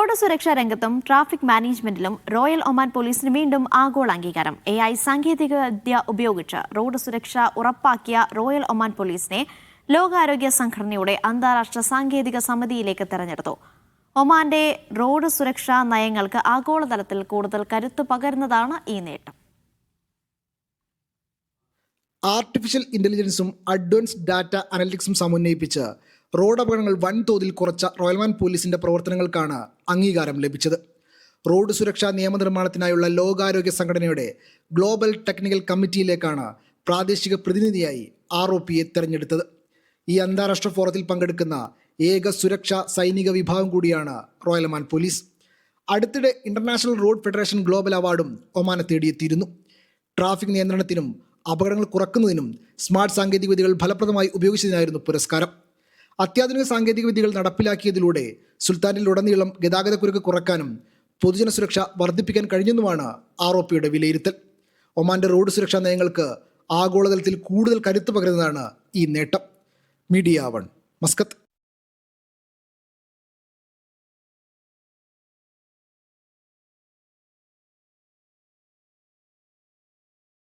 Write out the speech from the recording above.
Road സുരക്ഷാ രംഗത്തും traffic മാനേജ്മെന്റിലും royal Oman പോലീസിന് വീണ്ടും ആഗോള അംഗീകാരം. AI സാങ്കേതികവിദ്യ ഉപയോഗിച്ച് റോഡ് സുരക്ഷ ഉറപ്പാക്കിയ റോയൽ ഒമാൻ പോലീസിനെ ലോകാരോഗ്യ സംഘടനയുടെ അന്താരാഷ്ട്ര സാങ്കേതിക സമിതിയിലേക്ക് തെരഞ്ഞെടുത്തു. ഒമാന്റെ റോഡ് സുരക്ഷാ നയങ്ങൾക്ക് ആഗോളതലത്തിൽ കൂടുതൽ കരുത്തു പകരുന്നതാണ് ഈ നേട്ടം. ആർട്ടിഫിഷ്യൽ ഇന്റലിജൻസും അഡ്വാൻസ്ഡ് ഡാറ്റ അനലിറ്റിക്സും സമന്വയിപ്പിച്ച് റോഡ് അപകടങ്ങൾ വൻതോതിൽ കുറച്ച റോയൽ ഒമാൻ പോലീസിന്റെ പ്രവർത്തനങ്ങൾക്കാണ് അംഗീകാരം ലഭിച്ചത്. റോഡ് സുരക്ഷാ നിയമനിർമ്മാണത്തിനായുള്ള ലോകാരോഗ്യ സംഘടനയുടെ ഗ്ലോബൽ ടെക്നിക്കൽ കമ്മിറ്റിയിലേക്കാണ് പ്രാദേശിക പ്രതിനിധിയായി ROPയെ തെരഞ്ഞെടുത്തത്. ഈ അന്താരാഷ്ട്ര ഫോറത്തിൽ പങ്കെടുക്കുന്ന ഏക സുരക്ഷാ സൈനിക വിഭാഗം കൂടിയാണ് റോയൽ ഒമാൻ പോലീസ്. അടുത്തിടെ ഇന്റർനാഷണൽ റോഡ് ഫെഡറേഷൻ ഗ്ലോബൽ അവാർഡും ഒമാനെ തേടിയെത്തിയിരുന്നു. ട്രാഫിക് നിയന്ത്രണത്തിനും അപകടങ്ങൾ കുറക്കുന്നതിനും സ്മാർട്ട് സാങ്കേതികവിദ്യകൾ ഫലപ്രദമായി ഉപയോഗിച്ചതിനായിരുന്നു പുരസ്കാരം. അത്യാധുനിക സാങ്കേതികവിദ്യകൾ നടപ്പിലാക്കിയതിലൂടെ സുൽത്താനിലുടനീളം ഗതാഗതക്കുരുക്ക് കുറയ്ക്കാനും പൊതുജന സുരക്ഷ വർദ്ധിപ്പിക്കാൻ കഴിഞ്ഞെന്നുമാണ് ROPയുടെ വിലയിരുത്തൽ. ഒമാന്റെ റോഡ് സുരക്ഷാ നയങ്ങൾക്ക് ആഗോളതലത്തിൽ കൂടുതൽ കരുത്ത് പകരുന്നതാണ് ഈ നേട്ടം. Media 1, Muscat.